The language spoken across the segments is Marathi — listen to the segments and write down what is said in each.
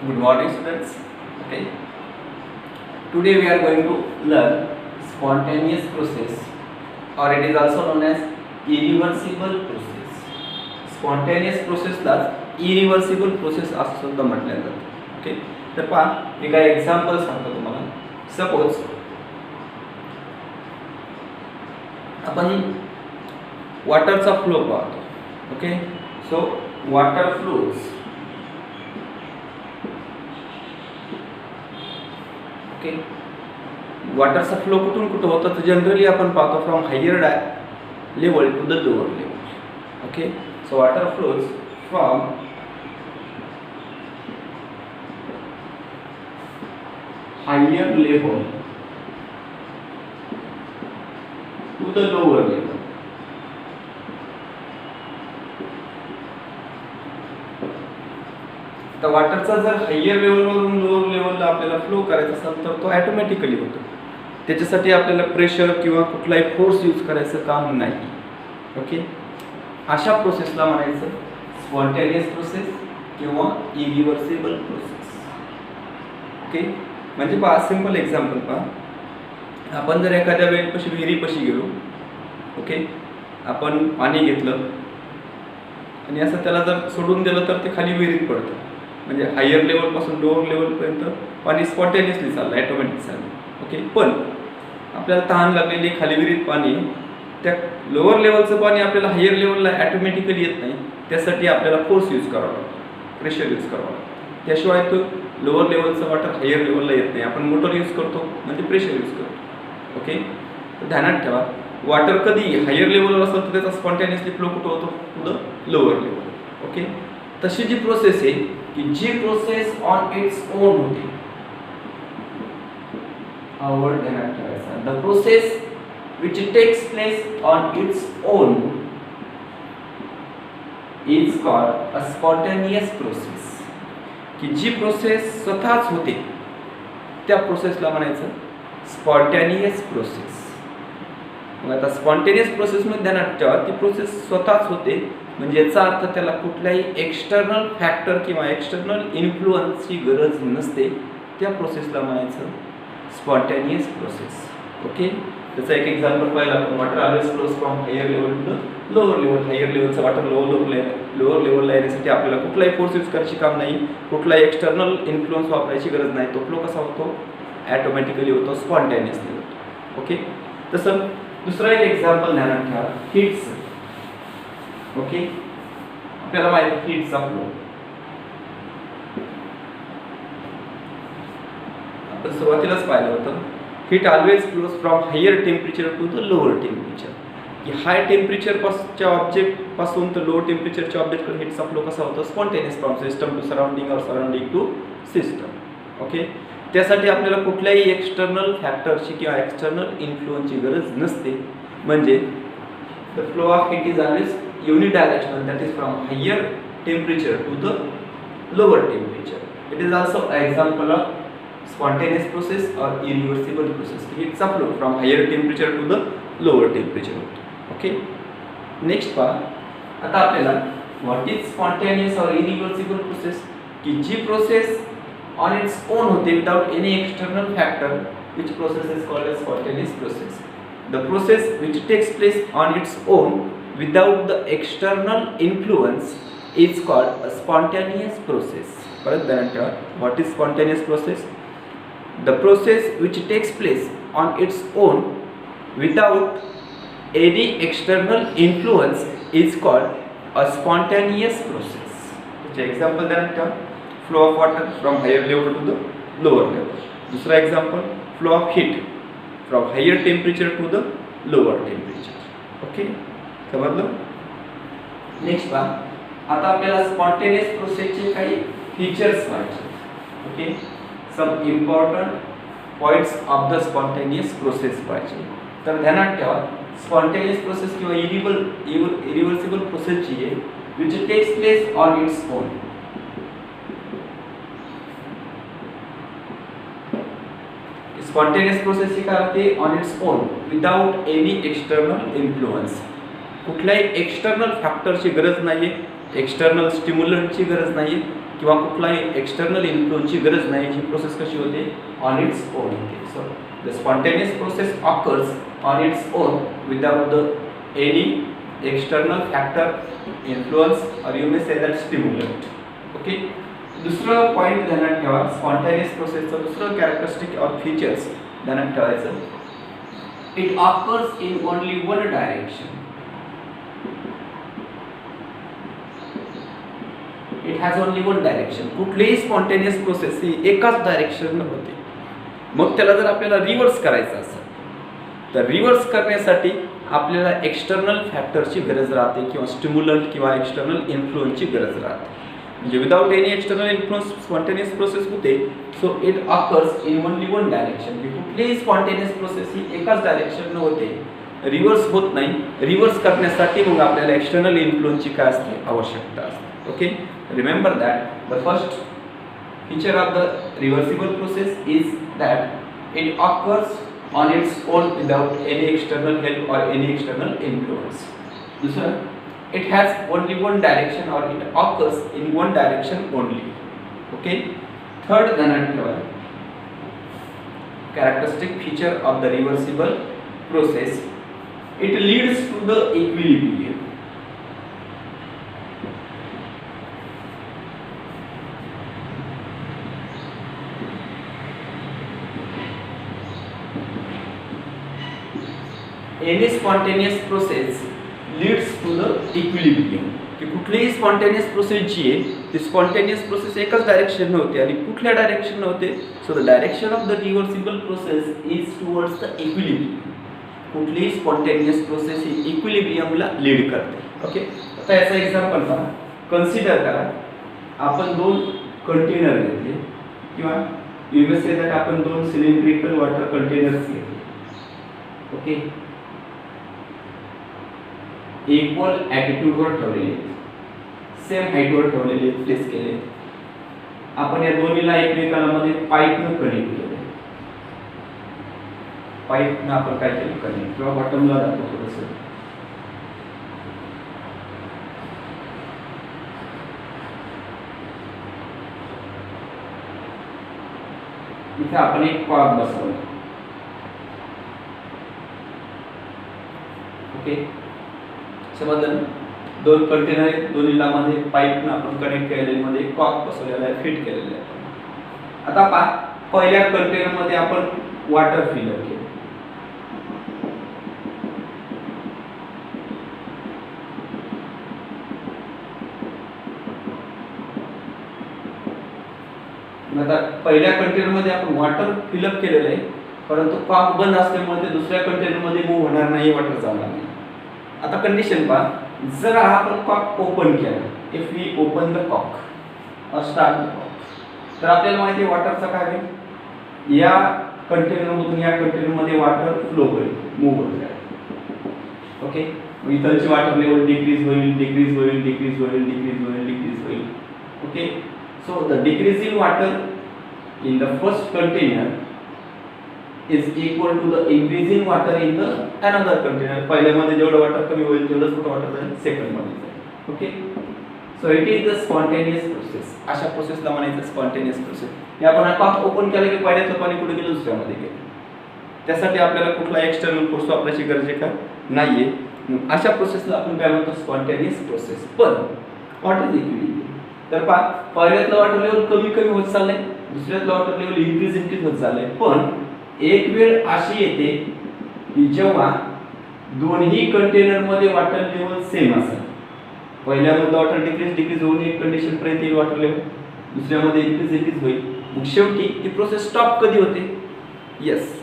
Good morning, students. Okay. Today we are going to learn spontaneous process, or it is also known as irreversible process. Spontaneous process ला irreversible process असं सुद्धा म्हटलं जातं. ओके. तर पहा, मी काही एक्झाम्पल सांगतो तुम्हाला. सपोज आपण वॉटरचा फ्लो पाहतो. Okay. So water flows. Okay. वॉटरचा फ्लो कुठून कुठं होतं तर जनरली आपण पाहतो from higher level to the lower level. Okay. So water flows from higher level to the lower level. तर वॉटरचा जर हायर लेवलवरून लोअर लेवलला आपल्याला फ्लो करायचा असेल तर तो ॲटोमॅटिकली होतो. त्याच्यासाठी आपल्याला प्रेशर किंवा कुठलाही फोर्स यूज करायचं काम नाही. ओके. अशा प्रोसेसला म्हणायचं स्पॉन्टेनियस प्रोसेस किंवा इरिव्हर्सिबल प्रोसेस. ओके. म्हणजे पहा, सिंपल एक्झाम्पल पहा. आपण जर एखाद्या वेळेपाशी विहिरीपाशी गेलो. ओके. आपण पाणी घेतलं आणि असं त्याला जर सोडून दिलं तर ते खाली विहिरीत पडतं. म्हणजे हायर लेवलपासून लोअर लेवलपर्यंत पाणी स्पॉन्टेनियसली चाललं, ॲटोमॅटिक चाललं. ओके. पण आपल्याला तहान लागलेली खाली विहिरीत पाणी, त्या लोअर लेवलचं पाणी आपल्याला हायर लेवलला ॲटोमॅटिकली येत नाही. त्यासाठी आपल्याला फोर्स यूज करावा लागतो, प्रेशर यूज करावा लागतो. त्याशिवाय तो लोअर लेवलचं वॉटर हायर लेवलला येत नाही. आपण मोटर यूज करतो म्हणजे प्रेशर यूज करतो. ओके. तर ध्यानात ठेवा, वॉटर कधी हायर लेवलवर असेल तर त्याचा स्पॉन्टेनियसली फ्लो कुठं होतो, to the lower level. Okay. तशी जी प्रोसेस आहे की जी प्रोसेस ऑन इट्स ओन होते, आवड ध्यानात ठेवायचा. The process which takes place on its own is called a spontaneous process. की जी प्रोसेस स्वतःच होते त्या प्रोसेसला म्हणायचं स्पॉन्टेनियस प्रोसेस. मग आता स्पॉन्टेनियस प्रोसेसमध्ये ध्यानात ठेवा, ती प्रोसेस स्वतःच होते म्हणजे याचा अर्थ त्याला कुठल्याही एक्सटर्नल फॅक्टर किंवा एक्सटर्नल इन्फ्लुअन्सची गरज नसते. त्या प्रोसेसला म्हणायचं स्पॉन्टेनियस प्रोसेस. ओके. त्याचा एक एक्झाम्पल पाहिला आपण, water always flows from higher level to lower level. Higher लेवलचं वॉटर लोअर लेवलला येण्यासाठी आपल्याला कुठलाही फोर्स यूज करायची काम नाही, कुठलाही एक्सटर्नल इन्फ्लुअन्स वापरायची गरज नाही. तो फ्लो कसा होतो, ॲटोमॅटिकली होतो, स्पॉन्टेनियसली होतो. ओके. तसं दुसरं एक एक्झाम्पल ध्यानात ठेवा, हीटचं. ओके. आपल्याला माहिती हीटचा फ्लो आपण सुरुवातीलाच पाहिलं होतं. Heat always flows from higher temperature to the lower temperature. की हाय टेम्परेचरच्या ऑब्जेक्टपासून तर लोअर टेम्परेचरच्या ऑब्जेक्टकडे हीटचा फ्लो कसा होतो, spontaneous from system to surrounding or surrounding to system. Okay. त्यासाठी आपल्याला कुठल्याही एक्सटर्नल फॅक्टरची किंवा एक्सटर्नल इन्फ्लुअन्सची गरज नसते. म्हणजे the flow of heat is always unidirectional, that is from higher temperature to the lower temperature. It is also example of spontaneous process or irreversible process. Heatचा flow from higher temperature to the lower temperature होतो. ओके. नेक्स्ट पहा, आता आपल्याला व्हॉट इज स्पॉन्टेनियस और इरिव्हर्सिबल प्रोसेस. की जी प्रोसेस ऑन इट्स ओन होते without any external factor, which process is called as spontaneous process. The process which takes place on its own without the external influence is called a spontaneous process. परत ध्यानात ठेवा, what is spontaneous process. The process which takes place on its own without any external influence is called a spontaneous process. Example ध्यानात ठेवा, flow of water from higher level to the lower level. दूसरा example, flow of heat from higher temperature to the lower temperature. Okay, समजलं. नेक्स्ट पहा, आता आपल्याला स्पॉन्टेनियस प्रोसेसचे काही फीचर्स पाहिजे. Okay. Some important points of the spontaneous process पाहिजे. तर ध्यानात ठेवा, स्पॉन्टेनियस प्रोसेस किंवा इरिव्हर्सिबल प्रोसेस जी आहे which takes place on its own. Spontaneous process ही काय होते, on its own without any external influence. कुठल्याही एक्सटर्नल फॅक्टरची गरज नाही आहे, एक्सटर्नल स्टिम्युलंटची गरज नाही आहे किंवा कुठलाही एक्सटर्नल इन्फ्लुएन्सची गरज नाही, ही प्रोसेस कशी होते, ऑन इट्स ओन होते. So the spontaneous process occurs on its own without the any external factor influence और you may say that stimulant. Okay. दुसरं पॉईंट ध्यानात ठेवा, स्पॉन्टेनियस प्रोसेसचं दुसरं कॅरेक्टरिस्टिक और फीचर्स ध्यानात ठेवायचं. It occurs in only one direction. It has only one direction. कुठलीही स्पॉन्टेनियस प्रोसेस ही एकाच डायरेक्शन होते. मग त्याला जर आपल्याला रिव्हर्स करायचं असेल तर रिव्हर्स करण्यासाठी आपल्याला एक्सटर्नल फॅक्टरची गरज राहते किंवा स्टिम्युलंट किंवा एक्सटर्नल इन्फ्लुएन्सची गरज राहते. म्हणजे without any external influence spontaneous process होते. So it occurs in only one direction. कुठलीही स्पॉन्टेनियस प्रोसेस ही एकाच डायरेक्शन होते, रिव्हर्स होत नाही. रिव्हर्स करण्यासाठी मग आपल्याला एक्सटर्नल इन्फ्लुएन्सची काय असते, आवश्यकता असते. Okay. Remember that the first feature of the reversible process is that it occurs on its own without any external help or any external influence. दूसरा, it has only one direction or it occurs in one direction only. Okay. Third, characteristic feature of the reversible process, it leads to the equilibrium. Any spontaneous process leads to the equilibrium. की कुठलीही स्पॉन्टेनियस प्रोसेस जी आहे ती स्पॉन्टेनियस प्रोसेस एकाच डायरेक्शन होते. आणि कुठल्या डायरेक्शन होते, so the direction of the reversible process is towards the equilibrium. कुठलीही स्पॉन्टेनियस प्रोसेस ही इक्विलिब्रियमला लीड करते. ओके. आता याचा एक्झाम्पल पहा. कन्सिडर करा, आपण दोन कंटेनर घेतले किंवा यू मे से दॅट आपण दोन सिलेंड्रिकल वॉटर कंटेनर्स घेतले. ओके. इक्वल ॲटिट्यूडवर ठेवलेले, सेम हाईटवर ठेवलेले, प्लेस केले. आपण या दोन्हीला एकमेकांमध्ये पाईपनं कनेक्ट केले. पाईपनं आपण काय केलं, कनेक्ट. किंवा बॉटमला दाखवतो थोडंसं. इथे आपण एक कॉर्क बसवलं. ओके. समजलं. दोन कंटेनर आहेत, दोन्हीला मध्ये पाईपनं आपण कनेक्ट केलेले, मध्ये कॉर्क बसवलेला आहे, फिट केलेला आहे. आता पहा, पहिल्या कंटेनर मध्ये आपण वॉटर फिलअप केलं. आता पहिल्या कंटेनर मध्ये आपण वॉटर फिलअप केलेलं आहे, परंतु कॉर्क बंद असल्यामुळे ते दुसऱ्या कंटेनर मध्ये मूव्ह होणार नाही, वॉटर जाणार नाही. आता कंडिशन पहा, जर आपण कॉर्क ओपन केला, if we open the cork or start the cork, तर आपल्याला माहिती आहे वॉटरचा काय होईल, या कंटेनर मधून या कंटेनर मध्ये वॉटर फ्लो होईल, मूव्ह होईल. ओके. इथलची वॉटर लेवल डिक्रीज होईल, डिक्रीज होईल, डिक्रीज होईल, डिक्रीज होईल, डिक्रीज होईल. Okay. So the decrease in water in the first container is equal to the increase in water in the another container. पहिल्यामध्ये जेवढं वॉटर कमी होईल तेवढंच कुठं वॉटर जाईल, सेकंड मध्ये जाईल. Okay. So it is the spontaneous process. अशा प्रोसेसला म्हणायचं स्पॉन्टेनियस प्रोसेस. हे आपण कॉर्क ओपन केलं की पहिल्याचं पाणी कुठे गेलं, दुसऱ्यामध्ये गेलं. त्यासाठी आपल्याला कुठला एक्सटर्नल फोर्स वापरायची गरज आहे का, नाहीये. अशा प्रोसेसला आपण काय म्हणतो, स्पॉन्टेनियस प्रोसेस. पण व्हॉट इज इक्विलिब्रियम, तर पहा, पहिल्यातलं वॉटर लेवल कमी कमी होत चाललंय, दुसऱ्यातलं वॉटर लेवल इन्क्रीज होत चाललंय. पण एक वेळ अशी येते की जेव्हा दोन्ही कंटेनर मध्ये वॉटर लेवल सेम असेल. पहिल्यामध्ये वॉटर डिक्रीज होऊन एक कंडिशन पर्यंत येईल वॉटर लेवल, दुसऱ्यामध्ये इन्क्रीज होईल. मग शेवटी ही प्रोसेस स्टॉप कधी होते, यस,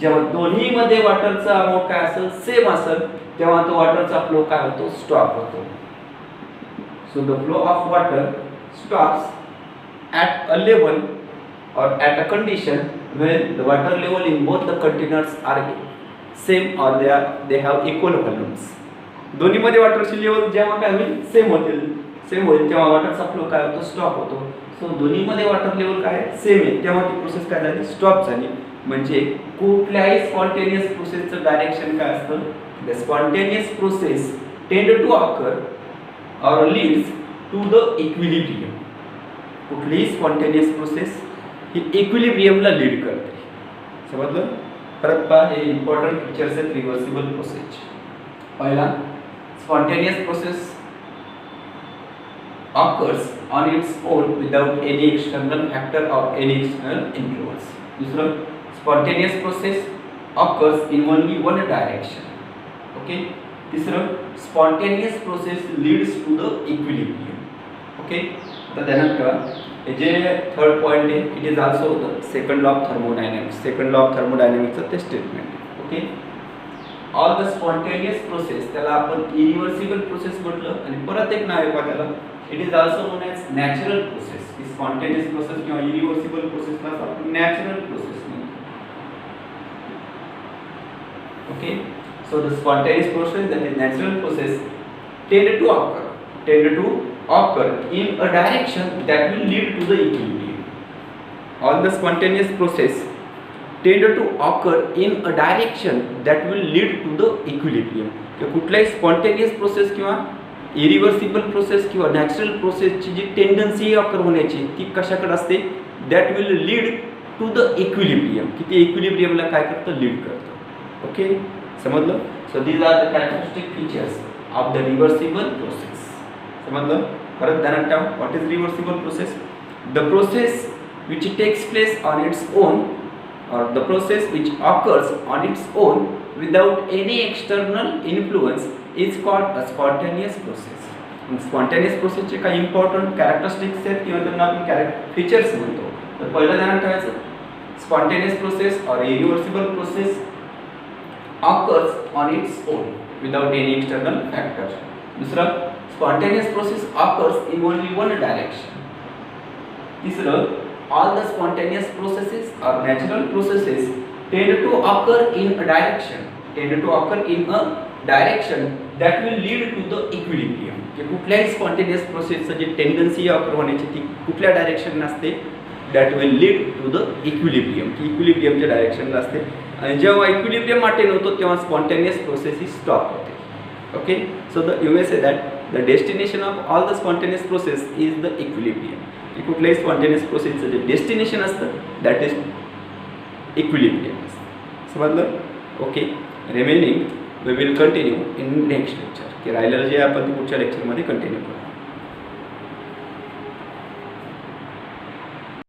जेव्हा दोन्ही मध्ये वॉटरचा अमाउंट काय असेल, सेम असेल, तेव्हा तो वॉटरचा फ्लो काय होतो, स्टॉप होतो. So the flow of water stops at a level or at a condition when the water level in both the containers are same or they have equal volumes. दोन्ही मध्ये वॉटरची लेवल जेव्हा काय होईल, सेम होईल, तेव्हा वॉटरचा फ्लो काय होतो, स्टॉप होतो. सो दोन्ही मध्ये वॉटर लेवल काय सेम आहे, तेव्हा ती प्रोसेस काय झाली, स्टॉप झाली. म्हणजे कुठल्याही स्पॉन्टेनियस प्रोसेसचं डायरेक्शन काय असतं, the spontaneous process tend to occur or leads to the equilibrium. कुठलीही स्पॉन्टेनियस प्रोसेस ही इक्विलिब्रियमला लीड करते. समजलं? परत पहा, हे इम्पॉर्टंट फीचर्स आहेत रिव्हर्सिबल प्रोसेस. पहिला, spontaneous process occurs on its own without any external factor or any external influence. दूसरा, spontaneous process occurs in only one direction. Okay. तीसरा, spontaneous process leads to the equilibrium. Okay. आता ध्यानात ठेवा, हे जे थर्ड पॉइंट आहे, it is also the second law of thermodynamics. Second law of थर्मोडायनॅमिक्सचं ते स्टेटमेंट आहे. Okay. All the spontaneous process, त्याला आपण इरिव्हर्सिबल प्रोसेस म्हटलं, आणि परत एक नाव आहे का त्याला, it is also known as natural process. की स्पॉन्टेनियस प्रोसेस किंवा इरिव्हर्सिबल प्रोसेसला आपण नॅचरल प्रोसेस म्हणतो. Okay. So the spontaneous process, that is natural process, tend to occur in a direction that will lead to the equilibrium. All the spontaneous process tend to occur in a direction that will lead to the equilibrium. कि कुठल्याही स्पॉन्टेनियस प्रोसेस किंवा इरिव्हर्सिबल प्रोसेस किंवा नॅचरल प्रोसेसची जी टेंडन्सी ऑकर होण्याची ती कशाकडे असते, that will lead to the equilibrium. की ते इक्विलिब्रियमला काय करतं, लीड करतं. ओके. समजलं? So these are the characteristic features of the reversible process. समजलं? परत ध्यानात ठेवा, what is reversible process? The process which takes place on its own, or the process which occurs on its own without any external influence is called a spontaneous process. Spontaneous प्रोसेसचे काही इम्पॉर्टंट कॅरेक्टरिस्टिक्स आहेत किंवा त्यांना आपण फीचर्स म्हणतो. तर पहिलं ध्यानात ठेवायचं, स्पॉन्टेनियस प्रोसेस और irreversible process occurs on its own without any external factor. दूसरा, spontaneous process occurs in only one direction. तीसरा, all the spontaneous processes or natural processes tend to occur in a direction that will lead to the equilibrium. कि कुठल्याही स्पॉन्टेनियस प्रोसेसचं जी टेंडन्सी ऑकर होण्याची ती कुठल्या डायरेक्शन असते, that will lead to the equilibrium. की इक्विलिब्रियमच्या डायरेक्शनला असते, आणि जेव्हा इक्विलिब्रियम अटेन होतो तेव्हा स्पॉन्टेनियस प्रोसेस ही स्टॉप होते. Okay. So the you may say that the destination of all the spontaneous process is the equilibrium. की कुठल्याही स्पॉन्टेनियस प्रोसेसचं जे डेस्टिनेशन असतं दॅट इज इक्विलिब्रियम. समजलं? Okay. Remaining we will continue in next lecture. की राहिलेलं जे आपण पुढच्या लेक्चरमध्ये कंटिन्यू करू.